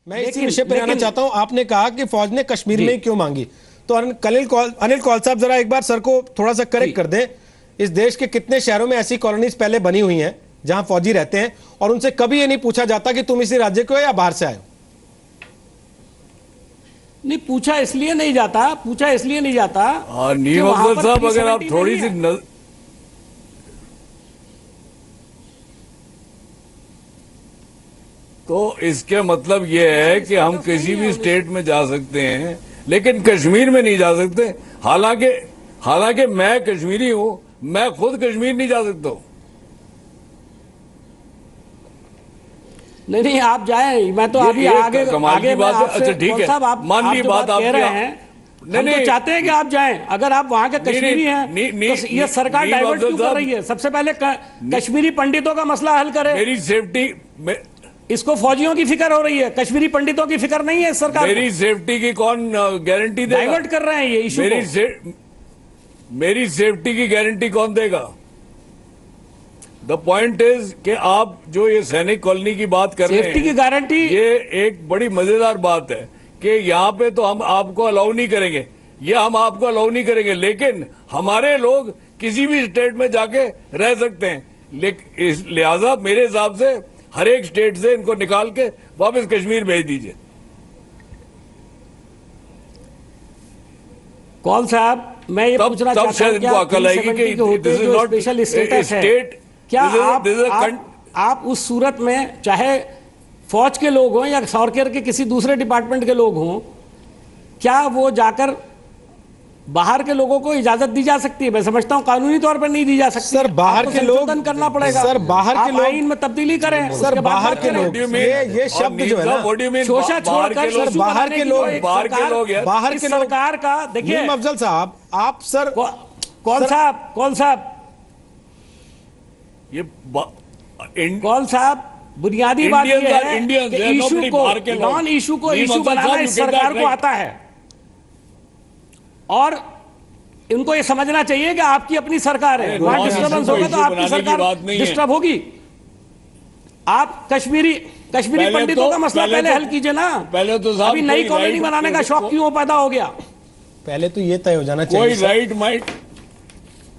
मैं इसी विषय पर आना चाहता हूं। आपने कहा कि फौज ने कश्मीर में ही क्यों मांगी, तो अनिल कौल साहब जरा एक बार सर को थोड़ा सा करेक्ट कर दें। इस देश के कितने शहरों में ऐसी कॉलोनीज पहले बनी हुई हैं जहां फौजी रहते हैं और उनसे कभी ये नहीं पूछा जाता कि तुम इसी राज्य के हो या बाहर से आए हो? नहीं पूछा इसलिए नहीं जाता नीम अफजल साहब, अगर आप थोड़ी सी तो इसके मतलब ये है कि हम किसी भी स्टेट में जा सकते हैं लेकिन कश्मीर में नहीं जा सकते। हालांकि मैं कश्मीरी हूं, मैं खुद कश्मीर नहीं जा सकता हूं। नहीं आप जाएं, मैं तो अभी आगे कमाल की बात है। अच्छा ठीक है, मान ली बात आप कह रहे हैं, हम तो चाहते हैं कि आप जाएं। अगर आप वहां के कश्मीरी हैं तो ये सरकार डाइवर्ट क्यों कर रही है? सबसे पहले कश्मीरी पंडितों का मसला हल करें। मेरी सेफ्टी, इसको फौजियों की फिक्र हो रही है, कश्मीरी पंडितों की फिक्र नहीं है सरकार। मेरी सेफ्टी की कौन गारंटी देगा? डाइवर्ट कर रहे हैं ये इशू को। मेरी सेफ्टी की गारंटी कौन देगा? द पॉइंट इज कि आप जो ये सैनिक कॉलोनी की बात कर रहे हैं, सेफ्टी की गारंटी, ये एक बड़ी मजेदार बात है कि यहाँ पे तो हम आपको अलाउ नहीं करेंगे, ये हम आपको अलाउ नहीं करेंगे, लेकिन हमारे लोग किसी भी स्टेट में जाके रह सकते हैं। लेकिन लिहाजा मेरे हिसाब से हर एक स्टेट से इनको निकाल के वापस कश्मीर भेज दीजिए। कौन साहब, मैं ये पूछना चाहता हूं, शायद इनको अकल आएगी कि this is not special status है। क्या आप उस सूरत में चाहे फौज के लोग हों या सरकार के किसी दूसरे डिपार्टमेंट के लोग हों, क्या वो जाकर बाहर के लोगों को इजाजत दी जा सकती है? मैं समझता हूं कानूनी तौर पर नहीं दी जा सकती। सर बाहर के लोग करना पड़ेगा। सर बाहर के लोग आईन में तब्दीली करें। सर बाहर के लोग, ये शब्द जो है ना, शोषा छोड़कर सर बाहर के लोग, बाहर के लोग, बाहर के लोग सरकार का देखिए। अफजल साहब, आप सर कौन साहब ये कौन साहब, बुनियादी बात यह है कि इशू को, नॉन इशू को इशू बनाना इस सरकार को आता है और इनको ये समझना चाहिए कि आपकी अपनी सरकार है। वहां डिस्टर्बेंस होगा तो आपकी सरकार डिस्टर्ब होगी। आप कश्मीरी पंडितों का मसला पहले हल कीजिए ना। पहले तो अभी नई कॉलोनी बनाने का शौक क्यों पैदा हो गया? पहले तो ये तय हो जाना चाहिए। कोई राइट माइट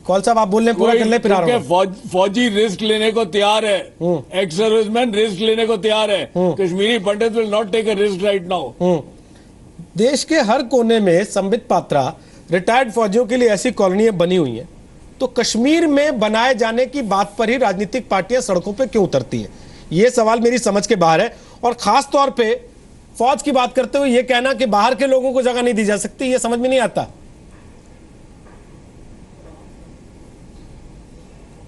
कौल साहब आप बोल रहे हैं, पूरा कर ले फिर आ रहा हूं। फौजी रिस्क लेने को तैयार है, एक्स सर्विसमैन रिस्क लेने को तैयार है। Kashmiri Pandit will not take a risk right now. देश के हर कोने में संबित पात्रा रिटायर्ड फौजियों के लिए ऐसी कॉलोनियां बनी हुई हैं, तो कश्मीर में बनाए जाने की बात पर ही राजनीतिक पार्टियां सड़कों पर क्यों उतरती हैं? यह सवाल मेरी समझ के बाहर है। और खास तौर पे फौज की बात करते हुए यह कहना कि बाहर के लोगों को जगह नहीं दी जा सकती, यह समझ में नहीं आता।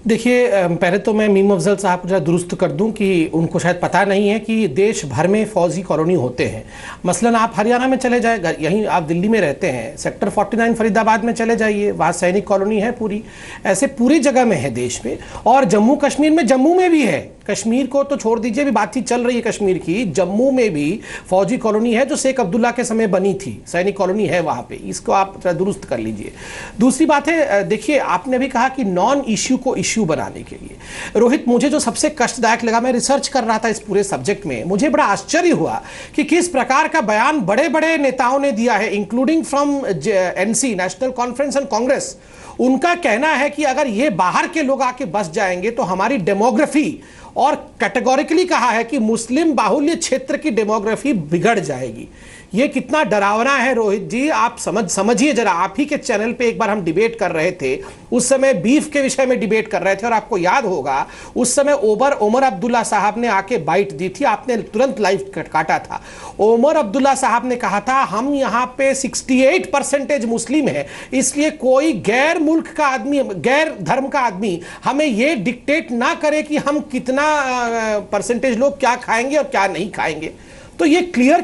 देखिए, पहले तो मैं मीम अफजल साहब को जरा दुरुस्त कर दूं कि उनको शायद पता नहीं है कि देश भर में फौजी कॉलोनी होते हैं। मसलन आप हरियाणा में चले जाए, यहीं आप दिल्ली में रहते हैं, सेक्टर 49 फरीदाबाद में चले जाइए, वहाँ सैनिक कॉलोनी है पूरी। ऐसे पूरी जगह में है देश में। और जम्मू कश्मीर में, जम्मू में भी है। कश्मीर को तो छोड़ दीजिए, भी बातचीत चल रही है कश्मीर की, जम्मू में भी फौजी कॉलोनी है जो शेख अब्दुल्ला के समय बनी थी, सैनिक कॉलोनी है वहाँ पे। इसको आप दुरुस्त कर लीजिए। दूसरी बात है, देखिए आपने भी कहा कि नॉन इश्यू को इश्यू बनाने के लिए, रोहित, मुझे जो सबसे कष्टदायक लगा, मैं रिसर्च कर रहा था इस पूरे सब्जेक्ट में, मुझे बड़ा आश्चर्य हुआ कि किस प्रकार का बयान बड़े बड़े नेताओं ने दिया है, including from NC, national conference and Congress. उनका कहना है कि अगर ये बाहर के लोग आके बस जाएंगे तो हमारी डेमोग्राफी, और कैटेगोरिकली कहा है कि मुस्लिम बाहुल्य क्षेत्र की डेमोग्राफी बिगड़ जाएगी। ये कितना डरावना है रोहित जी, आप समझिए जरा। आप ही के चैनल पे एक बार हम डिबेट कर रहे थे, उस समय बीफ के विषय में डिबेट कर रहे थे, और आपको याद होगा उस समय ओमर अब्दुल्ला साहब ने आके बाइट दी थी, आपने तुरंत लाइव काटा था। ओमर अब्दुल्ला साहब ने कहा था हम यहाँ पे 68% मुस्लिम है, इसलिए कोई गैर मुल्क का आदमी, गैर धर्म का आदमी हमें ये डिक्टेट ना करे कि हम कितना परसेंटेज लोग क्या खाएंगे और क्या नहीं खाएंगे। तो ये क्लियर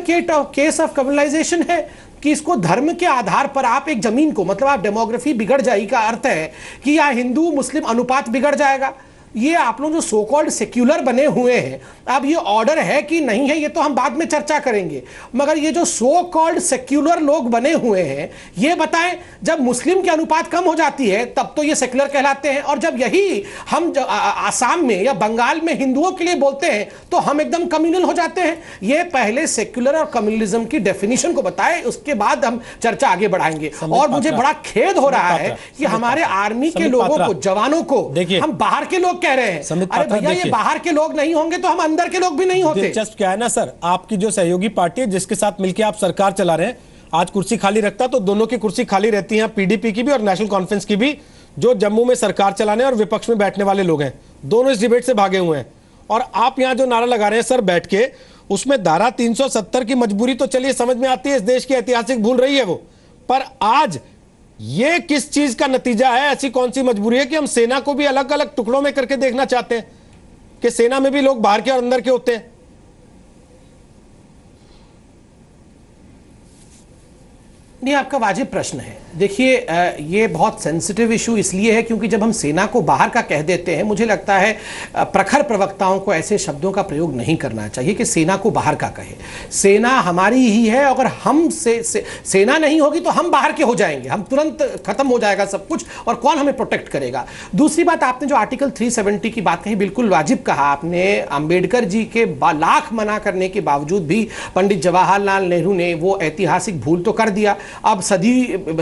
केस ऑफ कम्युनलाइजेशन है कि इसको धर्म के आधार पर आप एक जमीन को, मतलब आप डेमोग्राफी बिगड़ जाएगी का अर्थ है कि या हिंदू मुस्लिम अनुपात बिगड़ जाएगा, ये आप लोग जो सो कॉल्ड सेक्युलर बने हुए हैं, अब ये ऑर्डर है कि नहीं है ये तो हम बाद में चर्चा करेंगे, मगर ये जो सो कॉल्ड सेक्युलर लोग बने हुए हैं ये बताएं, जब मुस्लिम की अनुपात कम हो जाती है तब तो ये सेक्युलर कहलाते हैं, और जब यही हम आसाम में या बंगाल में हिंदुओं के लिए बोलते हैं तो हम एकदम कम्युनल हो जाते हैं। ये पहले सेक्युलर और कम्युनलिज्म की डेफिनेशन को बताएं, उसके बाद हम चर्चा आगे बढ़ाएंगे। और मुझे बड़ा खेद हो रहा है कि हमारे आर्मी के लोगों को, जवानों को हम बाहर के लोग कह रहे हैं। अरे भैया, ये बाहर के लोग नहीं होंगे तो हम अंदर के लोग भी नहीं होते। दिलचस्प क्या है ना सर, आपकी जो सहयोगी पार्टी है जिसके साथ मिलकर आप सरकार चला रहे हैं, आज कुर्सी खाली रखता तो दोनों की कुर्सी खाली रहती है, पीडीपी की भी और नेशनल कॉन्फ्रेंस की भी। जो जम्मू में सरकार चलाने और विपक्ष में बैठने वाले लोग हैं, दोनों इस डिबेट से भागे हुए हैं। और आप यहां जो नारा लगा रहे हैं सर बैठ के, उसमें धारा 370 की मजबूरी तो चलिए समझ में आती है, इस देश की ऐतिहासिक भूल रही है वो, पर आज ये किस चीज का नतीजा है? ऐसी कौन सी मजबूरी है कि हम सेना को भी अलग अलग टुकड़ों में करके देखना चाहते हैं कि सेना में भी लोग बाहर के और अंदर के होते हैं? नहीं, आपका वाजिब प्रश्न है। देखिए, ये बहुत सेंसिटिव इशू इसलिए है क्योंकि जब हम सेना को बाहर का कह देते हैं, मुझे लगता है प्रखर प्रवक्ताओं को ऐसे शब्दों का प्रयोग नहीं करना चाहिए कि सेना को बाहर का कहे। सेना हमारी ही है, अगर हम सेना नहीं होगी तो हम बाहर के हो जाएंगे, हम तुरंत खत्म हो जाएगा सब कुछ, और कौन हमें प्रोटेक्ट करेगा। दूसरी बात, आपने जो आर्टिकल 370 की बात कही, बिल्कुल वाजिब कहा आपने। अंबेडकर जी के लाख मना करने के बावजूद भी पंडित जवाहरलाल नेहरू ने वो ऐतिहासिक भूल तो कर दिया। अब सदी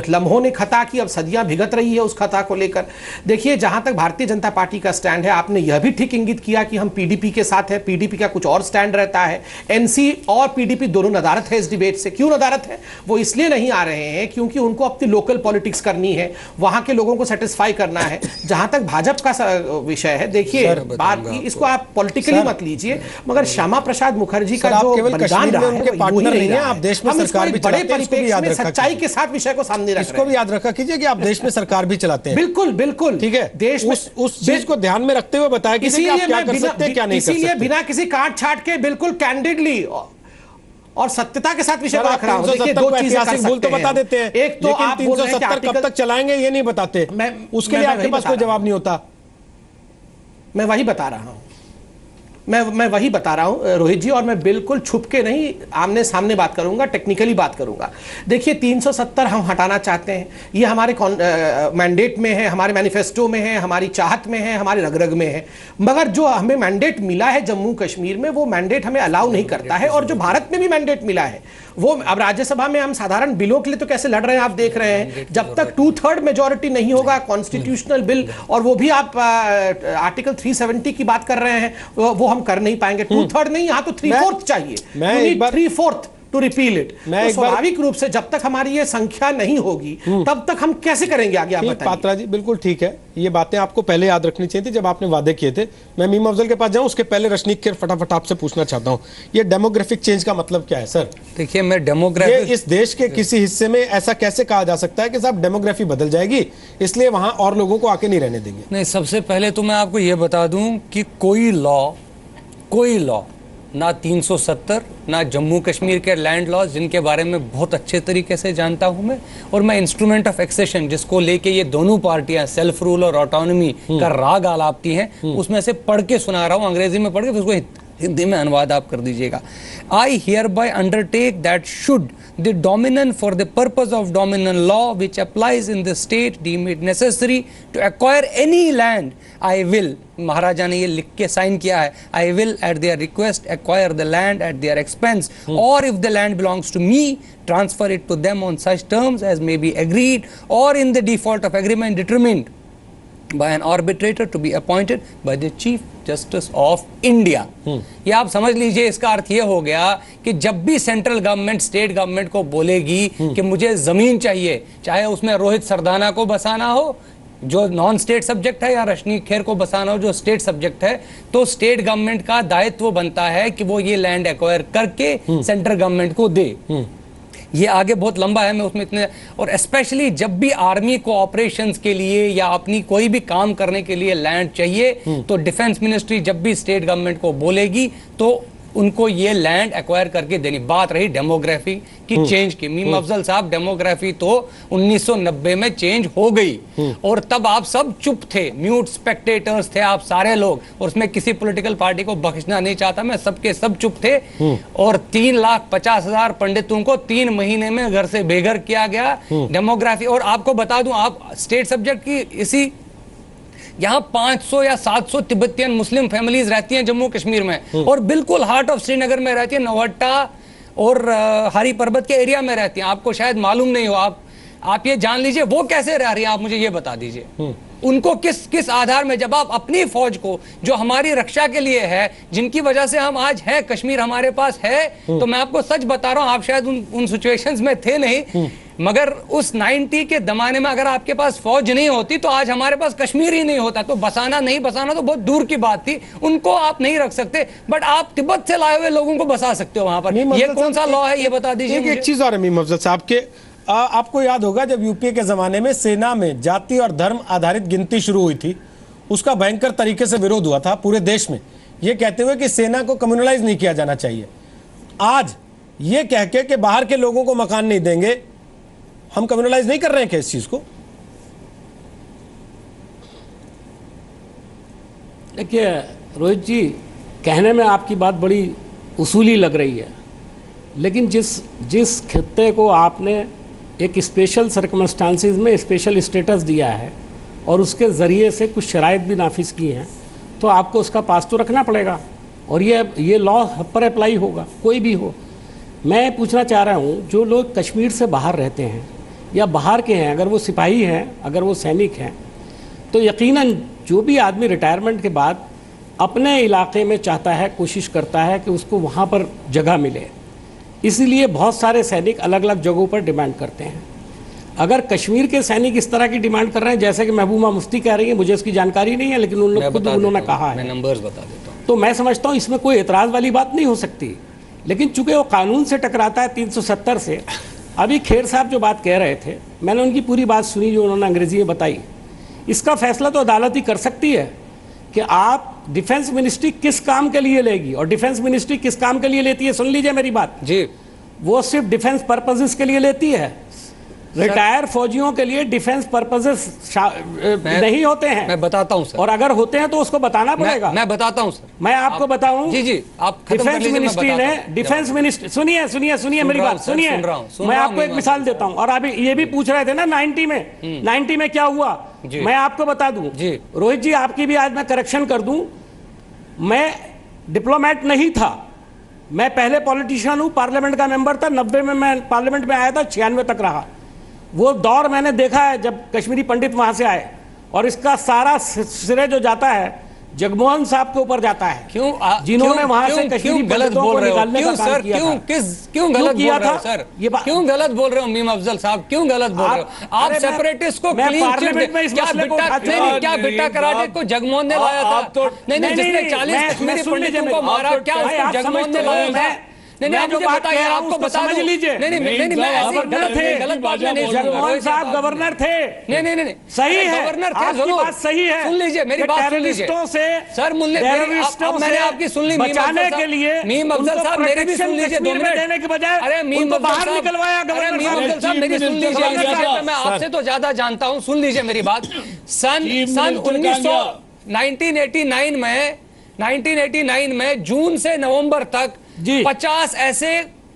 लम्हों ने खता की, अब सदियां भिगत रही है उस खता को लेकर। देखिए, जहां तक भारतीय जनता पार्टी का स्टैंड है, आपने यह भी ठीक इंगित किया कि हम पीडीपी के साथ है, पीडीपी का कुछ और स्टैंड रहता है। एनसी और पीडीपी दोनों नदारत है इस डिबेट से। क्यों नदारत है? वो इसलिए नहीं आ रहे हैं क्योंकि उनको अपनी लोकल पॉलिटिक्स करनी है, वहां के लोगों को सेटिस्फाई करना है। जहां तक भाजपा का विषय है, देखिए बात, इसको आप पॉलिटिकली मत लीजिए, मगर श्यामा प्रसाद मुखर्जी का जो बलिदान रहा है, पार्टनर नहीं है। आप देश में सरकार भी बड़े परिप्रेक्ष्य में सच्चाई के साथ विषय को सामने रख, इसको भी याद रखा कीजिए कि आप देश में सरकार भी चलाते हैं। बिल्कुल बिल्कुल, ठीक है, देश में उस चीज को ध्यान में रखते हुए बताया कि आप क्या कर सकते हैं, क्या नहीं कर सकते। इसीलिए बिना किसी काट छाट के बिल्कुल कैंडिडली और सत्यता के साथ विषय को रख रहा हूं। देखिए, दो चीजें भूल तो बता देते हैं, एक तो आप 370 कब तक चलाएंगे ये नहीं बताते, उसके लिए आपके पास कोई जवाब नहीं होता। मैं वही बता रहा हूं, मैं वही बता रहा हूं रोहित जी, और मैं बिल्कुल छुप के नहीं, आमने सामने बात करूंगा, टेक्निकली बात करूंगा। देखिए, 370 हम हटाना चाहते हैं, ये हमारे मैंडेट में है, हमारे मैनिफेस्टो में है, हमारी चाहत में है, हमारे रग-रग में है, मगर जो हमें मैंडेट मिला है जम्मू कश्मीर में, वो मैंडेट हमें अलाउ नहीं करता है। और जो भारत में भी मैंडेट मिला है, वो अब राज्यसभा में हम साधारण बिलों के लिए तो कैसे लड़ रहे हैं आप देख रहे हैं। जब तक 2/3 मेजॉरिटी नहीं होगा कॉन्स्टिट्यूशनल बिल, और वो भी आप आर्टिकल 370 की बात कर रहे हैं, वो हम कर नहीं पाएंगे। 2/3 नहीं, यहां तो 3/4 चाहिए, 3/4 टू रिपील इट। तो स्वाभाविक रूप से जब तक हमारी ये संख्या नहीं होगी तब तक हम कैसे करेंगे आगे, आप बताइए। पात्रा जी, बिल्कुल ठीक है, ये बातें आपको पहले याद रखनी चाहिए थी जब आपने वादे किए थे। मैं मीम अफजल के पास जाऊं उसके पहले रशनीक खेर फटाफट आपसे पूछना चाहता हूं, ये डेमोग्राफिक चेंज का मतलब क्या है सर? देखिए, मैं डेमोग्राफी, इस देश के किसी हिस्से में ऐसा कैसे कहा जा सकता है कि साहब डेमोग्राफी बदल जाएगी इसलिए वहां और लोगों को आके नहीं रहने देंगे? नहीं, सबसे पहले तो मैं आपको यह बता दूं कि कोई लॉ ना 370 ना जम्मू कश्मीर के लैंड लॉज, जिनके बारे में बहुत अच्छे तरीके से जानता हूं मैं, और मैं इंस्ट्रूमेंट ऑफ एक्सेशन जिसको लेके ये दोनों पार्टियां सेल्फ रूल और ऑटोनॉमी का राग आलापती हैं, उसमें से पढ़ के सुना रहा हूं, अंग्रेजी में पढ़ के, फिर उसको हिंदी में अनुवाद आप कर दीजिएगा। I hereby undertake that should the dominant for the purpose of dominant law which applies in the state deem it necessary to acquire any land, I will, महाराजा ने ये लिख के साइन किया है, I will at their request acquire the land at their expense, or if the land belongs to me, transfer it to them on such terms as may be agreed, or in the default of agreement determined by an arbitrator to be appointed by the Chief Justice of India। ये आप समझ लीजिए, इसका अर्थ ये हो गया कि जब भी सेंट्रल गवर्नमेंट स्टेट गवर्नमेंट को बोलेगी कि मुझे जमीन चाहिए, चाहे उसमें रोहित सरदाना को बसाना हो जो नॉन स्टेट सब्जेक्ट है, या रशनीक खेर को बसाना हो जो स्टेट सब्जेक्ट है, तो स्टेट गवर्नमेंट का दायित्व बनता है कि वो ये लैंड एक्वायर करके सेंट्रल गवर्नमेंट को दे। ये आगे बहुत लंबा है, मैं उसमें इतने, और स्पेशली जब भी आर्मी को ऑपरेशंस के लिए या अपनी कोई भी काम करने के लिए लैंड चाहिए, तो डिफेंस मिनिस्ट्री जब भी स्टेट गवर्नमेंट को बोलेगी तो उनको ये लैंड एक्वायर करके देनी। बात रही डेमोग्राफी की चेंज की, मीम अफजल साहब, डेमोग्राफी तो 1990 में चेंज हो गई और तब आप सब चुप थे, म्यूट स्पेक्टेटर्स थे आप सारे लोग, और उसमें किसी पॉलिटिकल पार्टी को बख्शना नहीं चाहता मैं, सबके सब चुप थे। और 3,50,000 पंडितों को 3 महीने में घर से बेघर किया गया। डेमोग्राफी, और आपको बता दूं, आप स्टेट सब्जेक्ट की इसी यहाँ 500 या 700 तिब्बतियन मुस्लिम फैमिलीज रहती हैं जम्मू कश्मीर में, और बिल्कुल हार्ट ऑफ श्रीनगर में रहती है, नौहट्टा और हारी पर्वत के एरिया में रहती हैं। आपको शायद मालूम नहीं हो, आप ये जान लीजिए वो कैसे रह रही है, आप मुझे ये बता दीजिए। उनको किस आधार में, जब आप अपनी फौज को जो हमारी रक्षा के लिए है, जिनकी वजह से हम आज हैं, कश्मीर हमारे पास है, तो मैं आपको सच बता रहा हूं, आप शायद उन सिचुएशंस में थे नहीं, मगर उस 90 के जमाने में अगर आपके पास फौज नहीं होती तो आज हमारे पास कश्मीर ही नहीं होता। तो बसाना नहीं बसाना तो बहुत दूर की बात थी, उनको आप नहीं रख सकते, बट आप तिब्बत से लाए हुए लोगों को बसा सकते हो वहां पर। ये कौन सा लॉ है, ये बता दीजिए। एक चीज और है मीम अफजल साहब के, आपको याद होगा जब यूपीए के जमाने में सेना में जाति और धर्म आधारित गिनती शुरू हुई थी, उसका भयंकर तरीके से विरोध हुआ था पूरे देश में, ये कहते हुए कि सेना को कम्युनलाइज नहीं किया जाना चाहिए। आज ये कह के कि बाहर के लोगों को मकान नहीं देंगे, हम कम्युनलाइज नहीं कर रहे हैं क्या इस चीज को? देखिए रोहित जी, कहने में आपकी बात बड़ी उसूली लग रही है, लेकिन जिस खित्ते को आपने एक स्पेशल सर्कमस्टांसिस में स्पेशल स्टेटस दिया है और उसके ज़रिए से कुछ शराइत भी नाफिज की हैं, तो आपको उसका पास तो रखना पड़ेगा, और ये लॉ पर अप्लाई होगा, कोई भी हो। मैं पूछना चाह रहा हूँ, जो लोग कश्मीर से बाहर रहते हैं या बाहर के हैं, अगर वो सिपाही हैं, अगर वो सैनिक हैं, तो यकीनन जो भी आदमी रिटायरमेंट के बाद अपने इलाके में चाहता है, कोशिश करता है कि उसको वहाँ पर जगह मिले, इसीलिए बहुत सारे सैनिक अलग अलग जगहों पर डिमांड करते हैं। अगर कश्मीर के सैनिक इस तरह की डिमांड कर रहे हैं, जैसे कि महबूबा मुफ्ती कह रही है, मुझे इसकी जानकारी नहीं है, लेकिन उन्होंने कहा है, मैं नंबर्स बता देता हूं, तो मैं समझता हूँ इसमें कोई एतराज़ वाली बात नहीं हो सकती। लेकिन चूंकि वो कानून से टकराता है 370 से, अभी खेर साहब जो बात कह रहे थे, मैंने उनकी पूरी बात सुनी जो उन्होंने अंग्रेजी में बताई। इसका फैसला तो अदालत ही कर सकती है कि आप डिफेंस मिनिस्ट्री किस काम के लिए लेगी, और डिफेंस मिनिस्ट्री किस काम के लिए लेती है, सुन लीजिए मेरी बात जी। वो सिर्फ डिफेंस पर्पसेस के लिए लेती है, रिटायर फौजियों के लिए डिफेंस पर्पसेस नहीं होते हैं। मैं बताता हूं सर, और अगर होते हैं तो उसको बताना पड़ेगा। मैं बताता हूं सर, मैं आपको बताऊं। जी जी, आप डिफेंस मिनिस्ट्री ने, डिफेंस मिनिस्ट्री, सुनिए मेरी बात सुनिए, मैं आपको एक मिसाल देता हूं। और अभी ये भी पूछ रहे थे ना 90 में क्या हुआ, मैं आपको बता दूं रोहित जी, आपकी भी आज मैं करेक्शन कर दूं, मैं डिप्लोमेट नहीं था, मैं पहले पॉलिटिशियन हूं, पार्लियामेंट का मेंबर था, 90 में मैं पार्लियामेंट में आया था, 96 तक रहा। वो दौर मैंने देखा है जब कश्मीरी पंडित वहां से आए, और इसका सारा श्रेय जो जाता है जगमोहन साहब के ऊपर जाता है, जिन्होंने वहां से कश्मीरी पंडितों को निकालने का काम किया था। क्यों गलत किया बोल रहे हो था सर? ये क्यों गलत बोल रहे हो मीम अफजल साहब, क्यों गलत बोल रहे हो? आप सेपरेटिस्ट को क्या बिट्टा कराटे को जगमोहन ने लाया था? नहीं, जिसने 40 कश्मीरी पंडितों को मारा, क्या उसको जगमोहन ने लाया था? नहीं, मुझे बताइए, आपको बता समझ लीजिए। नहीं, मैं गवर्नर थे, गलत बात नहीं, जगमोहन साहब गवर्नर थे। नहीं, सही है, गवर्नर थे, आपकी बात सही है। सुन लीजिए मेरी बात, सुन लीजिए सर, मैंने आपकी सुन ली, बचाने के लिए मीम अफजल साहब मेरी भी सुन लीजिए 2 मिनट देने के बजाय, अरे मीम बाहर निकलवाया गवर्नर साहब, मेरी सुन लीजिए, मैं आपसे तो ज्यादा जानता हूं, सुन लीजिए मेरी बात। सन 1989 में जून से नवंबर तक 50 ऐसे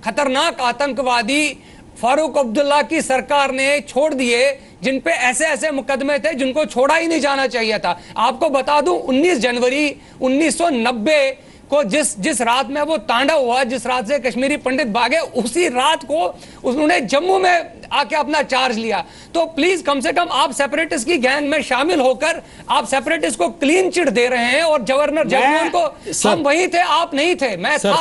खतरनाक आतंकवादी फारूक अब्दुल्ला की सरकार ने छोड़ दिए, जिन पे ऐसे ऐसे मुकदमे थे जिनको छोड़ा ही नहीं जाना चाहिए था। आपको बता दूं 19 जनवरी 1990 को जिस रात में वो तांडव हुआ, जिस रात से कश्मीरी पंडित भागे, उसी रात को उन्होंने जम्मू में आके अपना चार्ज लिया। तो प्लीज कम से कम आप सेपरेटिस्ट की गैंग में शामिल होकर आप सेपरेटिस्ट को क्लीन चिट दे रहे हैं, और गवर्नर जगमोहन को, हम वही थे, आप नहीं थे, मैं था,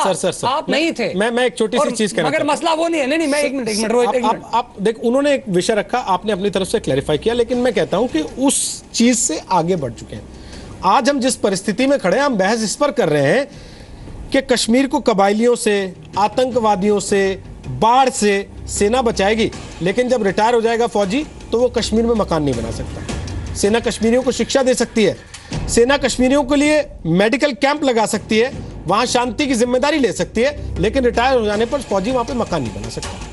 आप नहीं थे। मैं एक छोटी सी चीज कहना, मगर मसला वो नहीं है। नहीं, मैं एक मिनट आप देख, उन्होंने एक विषय रखा, आपने अपनी तरफ से क्लैरिफाई किया, लेकिन मैं कहता हूं कि उस चीज से आगे बढ़ चुके हैं। आज हम जिस परिस्थिति में खड़े हैं, हम बहस इस पर कर रहे हैं कि कश्मीर को कबायलियों से, आतंकवादियों से, बाढ़ से सेना बचाएगी, लेकिन जब रिटायर हो जाएगा फौजी तो वो कश्मीर में मकान नहीं बना सकता। सेना कश्मीरियों को शिक्षा दे सकती है, सेना कश्मीरियों के लिए मेडिकल कैंप लगा सकती है, वहां शांति की जिम्मेदारी ले सकती है, लेकिन रिटायर हो जाने पर फौजी वहां पे मकान नहीं बना सकता।